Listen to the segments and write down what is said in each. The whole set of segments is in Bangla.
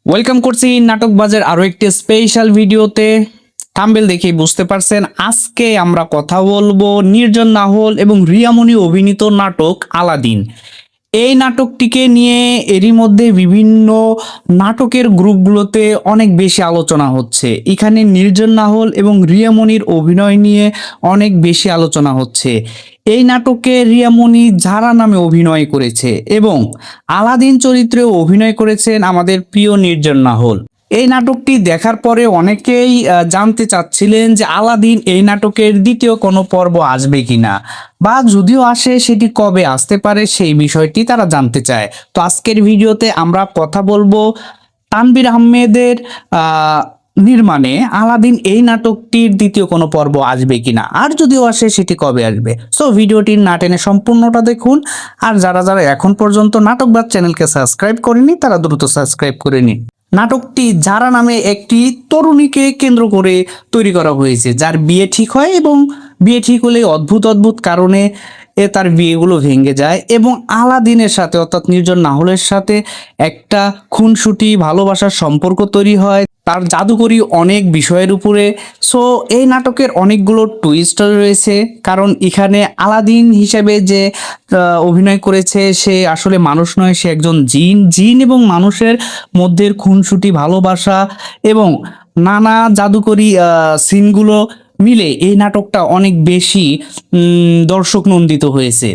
ওয়েলকাম করছি নাটক বাজার আরো একটি স্পেশাল ভিডিওতে। থাম্বনেল দেখেই বুঝতে পারছেন আজকে আমরা কথা বলবো নির্জন নাহল এবং রিয়ামণি অভিনীত নাটক আলাদিন। এই নাটকটিকে নিয়ে এরই মধ্যে বিভিন্ন নাটকের গ্রুপগুলোতে অনেক বেশি আলোচনা হচ্ছে। এখানে নির্জন নাহল এবং রিয়ামণির অভিনয় নিয়ে অনেক বেশি আলোচনা হচ্ছে। এই নাটকে রিয়ামণি যারা নামে অভিনয় করেছে এবং আলাদিন চরিত্রে অভিনয় করেছেন আমাদের প্রিয় নির্জন নাহল। এই নাটকটি দেখার পরে অনেকেই জানতে চাচ্ছিলেন যে আলাদিন এই নাটকের দ্বিতীয় কোনো পর্ব আসবে কিনা, বা যদিও আসে সেটি কবে আসতে পারে সেই বিষয়টি তারা জানতে চায়। তো আজকের ভিডিওতে আমরা কথা বলবো তানভীর আহমেদের নির্মাণে আলাদিন এই নাটকটির দ্বিতীয় কোনো পর্ব আসবে কিনা, আর যদিও আসে সেটি কবে আসবে। সো ভিডিওটি না টেনে সম্পূর্ণটা দেখুন। আর যারা যারা এখন পর্যন্ত নাটকবাজ চ্যানেলকে সাবস্ক্রাইব করেনি তারা দ্রুত সাবস্ক্রাইব করে নিন। নাটকটি যারা নামে একটি তরুণীকে কেন্দ্র করে তৈরি করা হয়েছে, যার বিয়ে ঠিক হয় এবং বিয়ে ঠিক হলে অদ্ভুত অদ্ভুত কারণে তার বিয়েগুলো ভেঙে যায় এবং আলাদিনের সাথে অর্থাৎ নির্জন নাহলের সাথে একটা খুনসুটি ভালোবাসার সম্পর্ক তৈরি হয় তার জাদুকরি অনেক বিষয়ের উপরে। সো এই নাটকের অনেকগুলো টুইস্ট রয়েছে, কারণ এখানে আলাদিন হিসেবে যে অভিনয় করেছে সে আসলে মানুষ নয়, সে একজন জিন। জিন এবং মানুষের মধ্যে খুনসুটি ভালোবাসা এবং নানা জাদুকরি সিনগুলো মিলে এই নাটকটা অনেক বেশি দর্শক নন্দিত হয়েছে।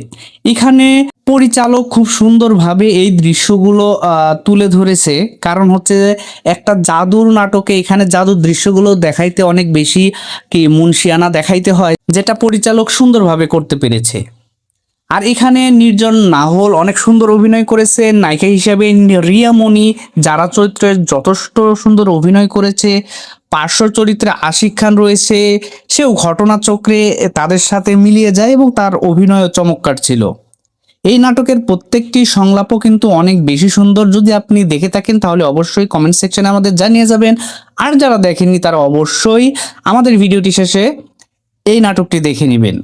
এখানে পরিচালক খুব সুন্দরভাবে এই দৃশ্যগুলো তুলে ধরেছে, কারণ হচ্ছে একটা জাদুর নাটকে এখানে জাদুর দৃশ্যগুলো দেখাইতে অনেক বেশি কি মুনশিয়ানা দেখাইতে হয়, যেটা পরিচালক সুন্দরভাবে করতে পেরেছে। আর এখানে নির্জন নাহল অনেক সুন্দর অভিনয় করেছে নায়িকা হিসেবে। রিয়ামণি যারা চরিত্রে যথেষ্ট সুন্দর অভিনয় করেছে। পার্শ্ব চরিত্রে আশিক খান রয়েছে, সেও ঘটনাচক্রে তাদের সাথে মিলিয়ে যায় এবং তার অভিনয় চমৎকার ছিল। এই নাটকের প্রত্যেকটি সংলাপও কিন্তু অনেক বেশি সুন্দর। যদি আপনি দেখে থাকেন তাহলে অবশ্যই কমেন্ট সেকশনে আমাদের জানিয়ে যাবেন। আর যারা দেখেননি তারা অবশ্যই আমাদের ভিডিওটি শেষে এই নাটকটি দেখে নেবেন।